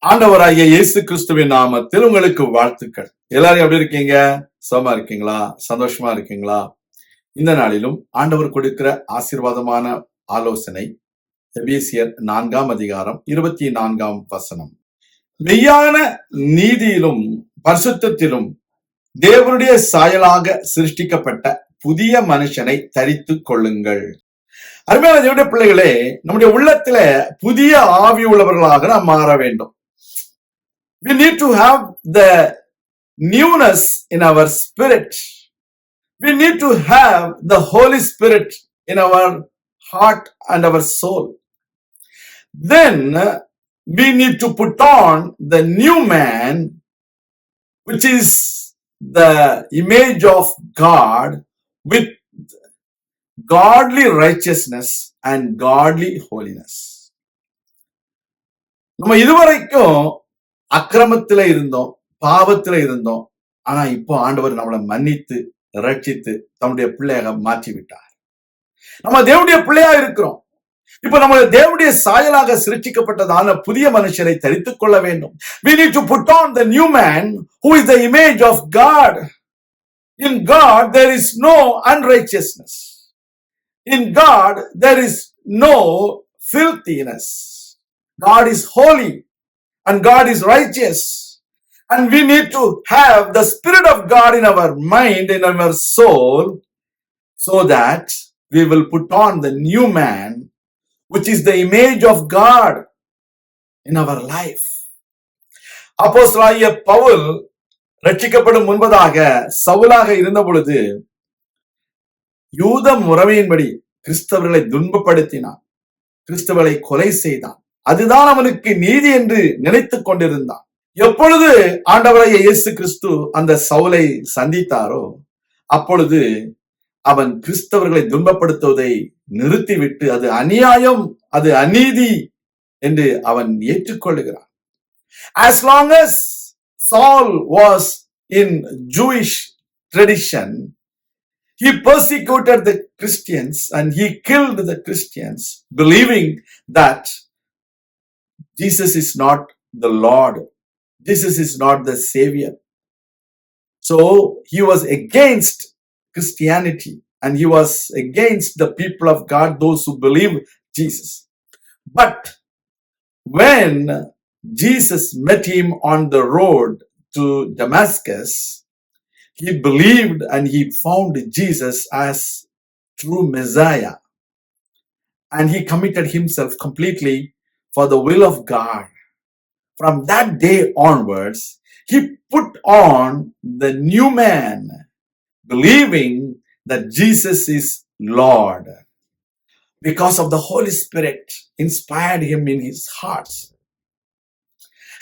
ஆண்டவராகிய இயேசு கிறிஸ்துவின் நாமத்தில் உங்களுக்கு வாழ்த்துக்கள். எல்லாரும் எப்படி இருக்கீங்க? சுகமா இருக்கீங்களா? சந்தோஷமா இருக்கீங்களா? இந்த நாளிலும் ஆண்டவர் கொடுக்கிற ஆசீர்வாதமான ஆலோசனை எபேசியர் 4ஆம் அதிகாரம் 24ஆம் வசனம். மெய்யான நீதியிலும் பரிசுத்தத்திலும் தேவனுடைய சாயலாக சிருஷ்டிக்கப்பட்ட புதிய மனுஷனை தரித்துக் கொள்ளுங்கள். அருமையான தேவனுடைய பிள்ளைகளே, நம்முடைய உள்ளத்துல புதிய ஆவி உள்ளவர்களாக நாம் மாற வேண்டும். We need to have the newness in our spirit. We need to have the Holy Spirit in our heart and our soul. Then we need to put on the new man, which is the image of God, with godly righteousness and godly holiness. நம்ம இதுவரைக்கும் அக்கிரமத்தில இருந்தோம், பாவத்தில இருந்தோம். ஆனா இப்போ ஆண்டவர் நம்மளை மன்னித்து ரட்சித்து தம்முடைய பிள்ளையாக மாற்றி விட்டார். நம்ம தேவனுடைய பிள்ளையா இருக்கிறோம். இப்ப நம்ம தேவனுடைய சாயலாக சிருஷ்டிக்கப்பட்டதான புதிய மனுஷனை தரித்துக் கொள்ள வேண்டும். We need to put on the new man who is the image of God. In God there is no unrighteousness. In God there is no filthiness. God is holy. And God is righteous. And we need to have the Spirit of God in our mind, in our soul, so that we will put on the new man, which is the image of God in our life. அப்போஸ்தலனாகிய பவுல் ரட்சிக்கப்படும் முன்பதாக சவுலாக இருந்த பொழுது யூத முறைமையின்படி கிறிஸ்தவர்களை துன்பப்படுத்தினான், கிறிஸ்தவர்களை கொலை செய்தான். அதுதான் அவனுக்கு நீதி என்று நினைத்துக் கொண்டிருந்தான். எப்பொழுது ஆண்டவராகிய இயேசு கிறிஸ்து அந்த சவுலை சந்தித்தாரோ அப்பொழுது அவன் கிறிஸ்தவர்களை துன்பப்படுத்துவதை நிறுத்திவிட்டு அது அநியாயம், அது அநீதி என்று அவன் ஏற்றுக்கொள்ளுகிறான். As long as Saul was in Jewish tradition, he persecuted the Christians and he killed the Christians, believing that Jesus is not the Lord. Jesus is not the Savior. So he was against Christianity and he was against the people of God, those who believe Jesus. But when Jesus met him on the road to Damascus, he believed and he found Jesus as true Messiah. And he committed himself completely for the will of God. From that day onwards, he put on the new man, believing that Jesus is Lord. Because of the Holy Spirit inspired him in his heart.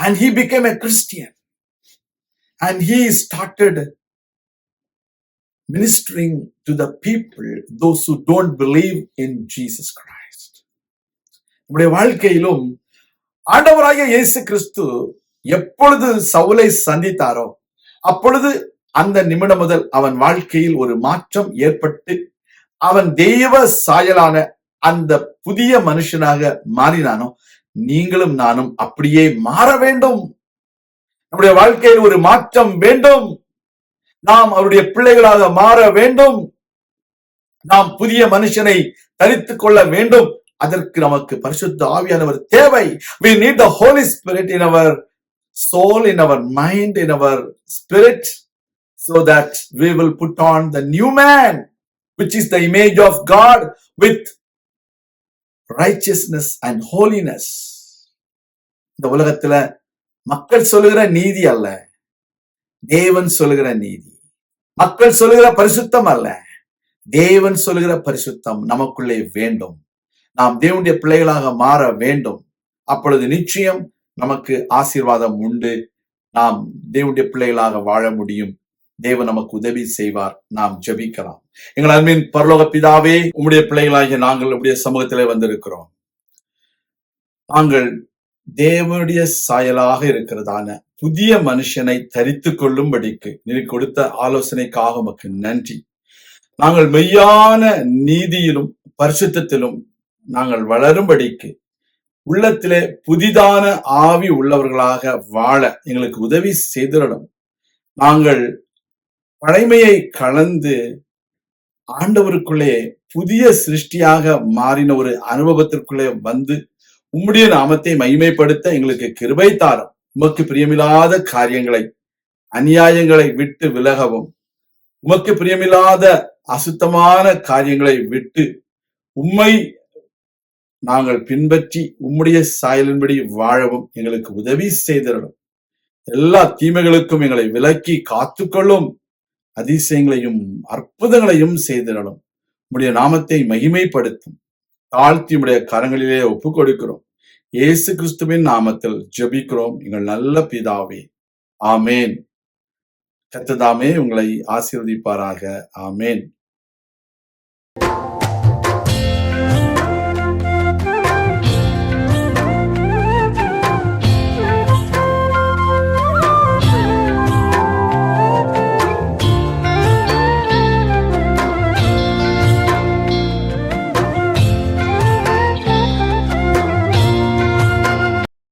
And he became a Christian. And he started ministering to the people, those who don't believe in Jesus Christ. நம்முடைய வாழ்க்கையிலும் ஆண்டவராகிய இயேசு கிறிஸ்து எப்பொழுது சவுலை சந்தித்தாரோ அப்பொழுது அந்த நிமிடம் முதல் அவன் வாழ்க்கையில் ஒரு மாற்றம் ஏற்பட்டு அவன் தெய்வ சாயலான அந்த புதிய மனுஷனாக மாறினானோ நீங்களும் நானும் அப்படியே மாற வேண்டும். நம்முடைய வாழ்க்கையில் ஒரு மாற்றம் வேண்டும். நாம் அவருடைய பிள்ளைகளாக மாற வேண்டும். நாம் புதிய மனுஷனை தரித்துக் கொள்ள வேண்டும். அதற்கு நமக்கு பரிசுத்த ஆவியானவர் தேவை. We need the Holy Spirit in our soul, in our mind, in our spirit, so that we will put on the new man, which is the image of God, with righteousness and holiness. இந்த உலகத்துல மக்கள் சொல்லுகிற நீதி அல்ல, தேவன் சொல்லுகிற நீதி. மக்கள் சொல்லுகிற பரிசுத்தம் அல்ல, தேவன் சொல்லுகிற பரிசுத்தம் நமக்குள்ளே வேண்டும். நாம் தேவனுடைய பிள்ளைகளாக மாற வேண்டும். அப்பொழுது நிச்சயம் நமக்கு ஆசீர்வாதம் உண்டு. நாம் தேவனுடைய பிள்ளைகளாக வாழ முடியும். தேவன் நமக்கு உதவி செய்வார். நாம் ஜெபிக்கலாம். எங்கள் அன்பின் பரலோக பிதாவே, உம்முடைய பிள்ளைகளாகிய நாங்கள் உம்முடைய சமூகத்திலே வந்திருக்கிறோம். நாங்கள் தேவனுடைய சாயலாக இருக்கிறதான புதிய மனுஷனை தரித்துக் கொள்ளும்படிக்கு நீர் கொடுத்த ஆலோசனைக்காக உமக்கு நன்றி. நாங்கள் மெய்யான நீதியிலும் பரிசுத்தத்திலும் நாங்கள் வளரும்படிக்கு உள்ளத்திலே புதிதான ஆவி உள்ளவர்களாக வாழ எங்களுக்கு உதவி செய்திடணும். நாங்கள் பழைமையை கலந்து ஆண்டவருக்குள்ளே புதிய சிருஷ்டியாக மாறின ஒரு அனுபவத்திற்குள்ளே வந்து உம்முடைய நாமத்தை மகிமைப்படுத்த எங்களுக்கு கிருபை தாரும். உமக்கு பிரியமில்லாத காரியங்களை, அநியாயங்களை விட்டு விலகவும், உமக்கு பிரியமில்லாத அசுத்தமான காரியங்களை விட்டு உம்மை நாங்கள் பின்பற்றி உம்முடைய சாயலின்படி வாழவும் எங்களுக்கு உதவி செய்திடணும். எல்லா தீமைகளுக்கும் எங்களை விலக்கி காத்துக்கொள்ளும். அதிசயங்களையும் அற்புதங்களையும் செய்திடணும். உம்முடைய நாமத்தை மகிமைப்படுத்தும். தாழ்த்தி உம்முடைய கரங்களிலே ஒப்புக் கொடுக்கிறோம். இயேசு கிறிஸ்துவின் நாமத்தில் ஜெபிக்கிறோம் எங்கள் நல்ல பிதாவே. ஆமேன். கர்த்தர் தாமே உங்களை ஆசீர்வதிப்பாராக. ஆமேன்.